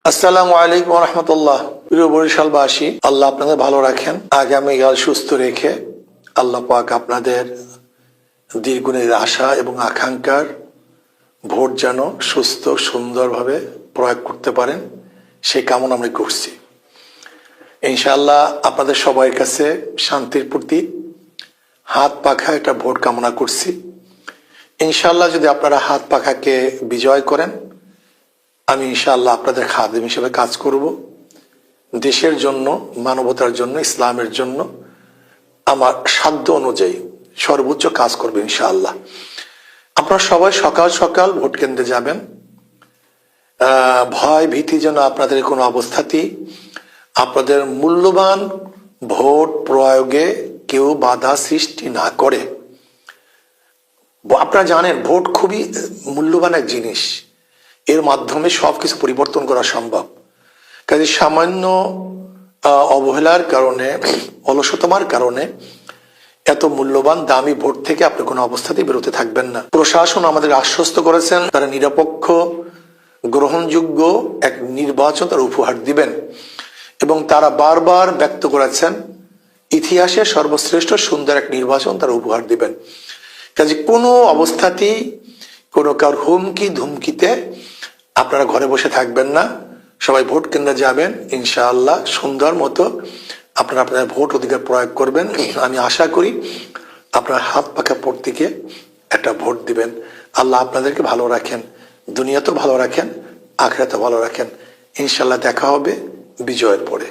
আসসালামু আলাইকুম ওয়া রাহমাতুল্লাহ। প্রিয় বরিশালবাসী, আল্লাহ আপনাদের ভালো রাখেন, আগামীকাল সুস্থ রেখে আল্লাহ পাক আপনাদের দীর্ঘদিনের আশা এবং আকাঙ্ক্ষার ভোট যেন সুস্থ সুন্দরভাবে প্রয়োগ করতে পারেন সেই কামনা আমরা করছি। ইনশাআল্লাহ আপনাদের সবার কাছে শান্তির প্রতি হাত পাখা একটা ভোট কামনা করছি। ইনশাআল্লাহ যদি আপনারা হাত পাখাকে বিজয় করেন, আমি ইনশাআল্লাহ আপনাদের খাদেম হিসেবে কাজ করব। দেশের জন্য, মানবতার জন্য, ইসলামের জন্য আমার সাধ্য অনুযায়ী সর্বোচ্চ কাজ করবে ইনশাআল্লাহ। আপনারা সবাই সকাল সকাল ভোট কেন্দ্রে যাবেন। ভয় ভীতি যেন আপনাদের কোনো অবস্থাতেই আপনাদের মূল্যবান ভোট প্রয়োগে কেউ বাধা সৃষ্টি না করে। আপনারা জানেন ভোট খুবই মূল্যবান এক জিনিস, এর মাধ্যমে সবকিছু পরিবর্তন করা সম্ভব। কাজে সামান্য অবহেলার কারণে, অলসতার কারণে এত মূল্যবান দামি ভোট থেকে আপনি কোনো অবস্থাতেই বেরোতে থাকবেন না। প্রশাসন আমাদের আশ্বস্ত করেছেন তারা নিরপেক্ষ গ্রহণযোগ্য এক নির্বাচন তারা উপহার দিবেন, এবং তারা বারবার ব্যক্ত করেছেন ইতিহাসে সর্বশ্রেষ্ঠ সুন্দর এক নির্বাচন তারা উপহার দিবেন। কাজে কোনো অবস্থাতেই কোনো কার হুমকি ধুমকিতে আপনারা ঘরে বসে থাকবেন না, সবাই ভোট কেন্দ্রে যাবেন। ইনশাআল্লাহ সুন্দর মতো আপনারা আপনাদের ভোট অধিকার প্রয়োগ করবেন। আমি আশা করি আপনার হাত পাখা প্রতীকে একটা ভোট দিবেন। আল্লাহ আপনাদেরকে ভালো রাখেন, দুনিয়াতেও ভালো রাখেন, আখিরাতেও ভালো রাখেন। ইনশাআল্লাহ দেখা হবে বিজয়ের পরে।